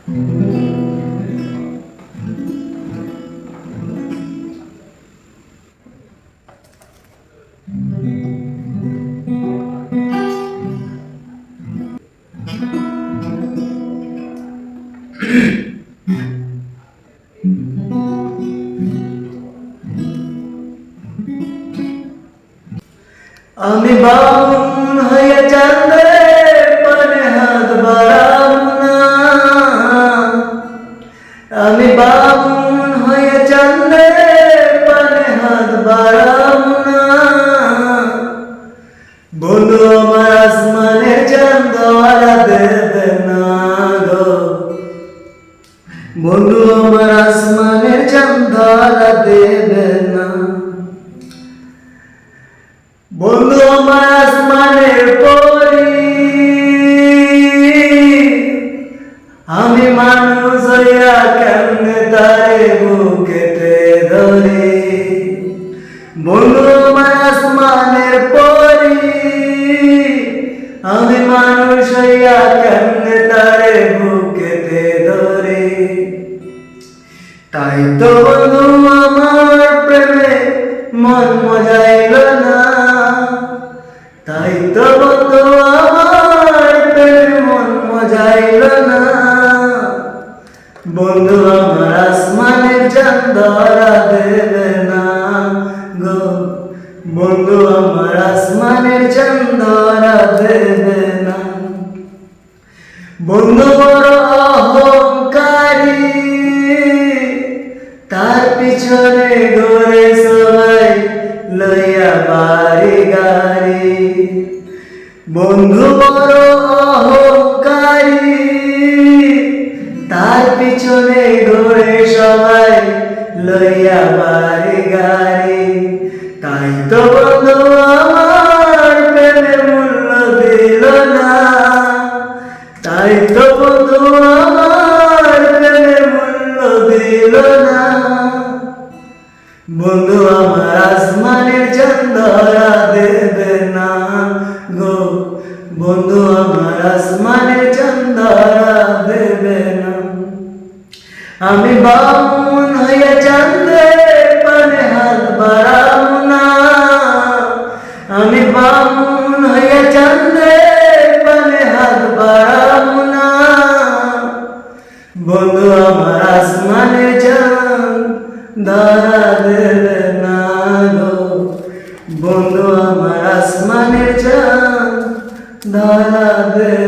আমি বাউন হয়ে চাঁদের পানে হাত বাড়াবো না, আমি বাউন হয়ে চাঁদের পানে হাত বাড়াবো না। বন্ধু আমার আসমানের চাঁদ ধরা দেবে না গো, বন্ধু আমার আসমানের চাঁদ ধরা দেবে না। বন্ধু আমার আসমানের পরি, আমি মানুষ হইয়া কেমনে তারে বুকেতে ধরি। বন্ধু আমার আসমানের পরি, আমি মানুষ হইয়া কেমনে তারে বুকেতে ধরি। তাই তো বন্ধু আমার প্রেমে মন মজাইল না, তাই তো বন্ধু আমার প্রেমে মন মজাইল না। বন্ধু আমার আসমানের চাঁদ ধরা দেবে না গো, বন্ধু আমার আসমানের চাঁদ ধরা দেবে না। বন্ধু বড় অহংকারী, তার পিছনে ঘুরে সবাই লইয়া বাড়ি গাড়ি। বন্ধু বড় অহংকারী, তার পিছনে ঘুরে সবাই লইয়া বাড়ি গাড়ি। তাই তো বন্ধু আমার প্রেমে মূল্য দিল না, তাই তো বন্ধু আমার প্রেমে মূল্য দিল না। বন্ধু আমার আসমানের চাঁদ ধরা দেবে না গো, বন্ধু আমার আসমানের চাঁদ ধরা দেবে না। আমি বাউন হইয়া চাঁদের পানে হাত বাড়াবো না, আমি বাউন হইয়া চাঁদের পানে হাত বাড়াবো না। বন্ধু আমার আসমানের চাঁদ ধরা দেবে না গো, বন্ধু আমার আসমানের চাঁদ ধরা দেবে